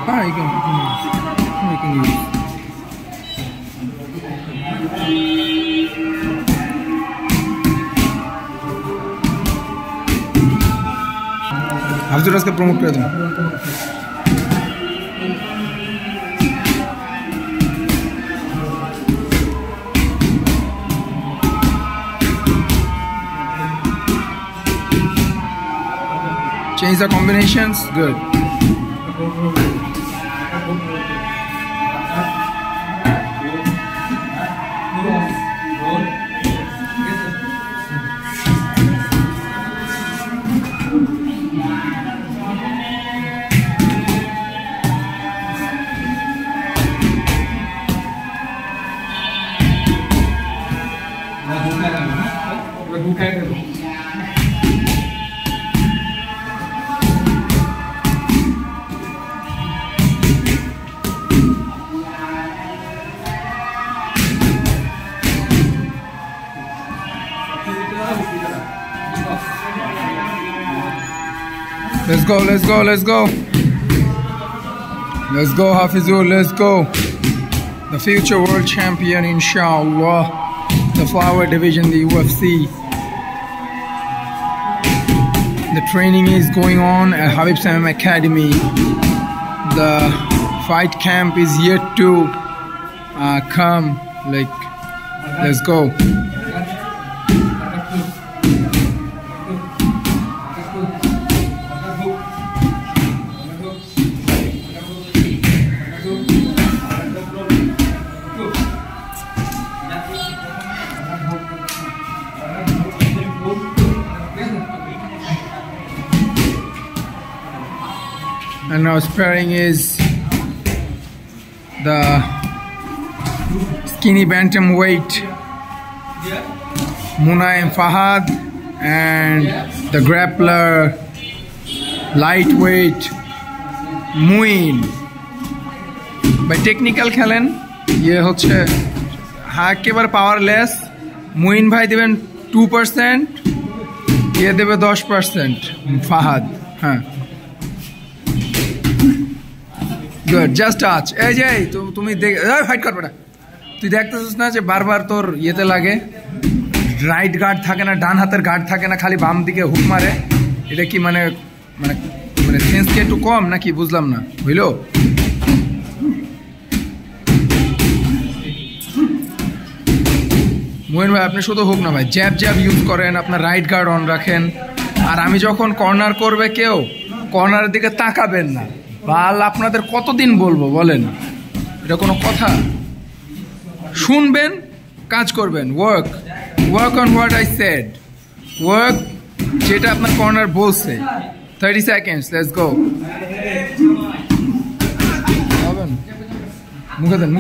Ah, you can use. Hafizur राज का promote कर दूँ. Change the combinations. Good. Let's go, let's go, let's go. Let's go, Hafizul, let's go. The future world champion, inshallah. The flower division, the UFC. The training is going on at Habib Samim Academy. The fight camp is yet to come. Let's go. And now sparring is the skinny bantamweight Munaim Fahad and the grappler lightweight Muin. By technical খেলেন ये হচ্ছে একেবারে powerless. Muin ভাই দেবেন 2%, ये দেবে 10% ফাহাদ. হ্যাঁ, good, just touch. এই যে তুমি ফাইট করবে না, তুই দেখতেছিস না যে বারবার তোর ইয়েতে লাগে, রাইট গার্ড থাকে না, ডান হাতের গার্ড থাকে না, খালি বাম দিকে হুক মারে. এটা কি মানে মানে মানে সেন্স কি একটু কম নাকি? বুঝলাম না. হইলো মোহিন ভাই, আপনি শুধু হুক না ভাই, জ্যাব জ্যাব ইউজ করেন, আপনার রাইট গার্ড অন রাখেন. আর আমি যখন কর্নার করবে কেউ, কর্নারের দিকে তাকাবেন না. বাল আপনাদের কতদিন বলবো বলেন? এটা কোনো কথা? শুনবেন, কাজ করবেন. Work on what I said. Work যেটা আপনার কর্নার বলছে. 30 seconds, লেটস গো. মুখে দেন.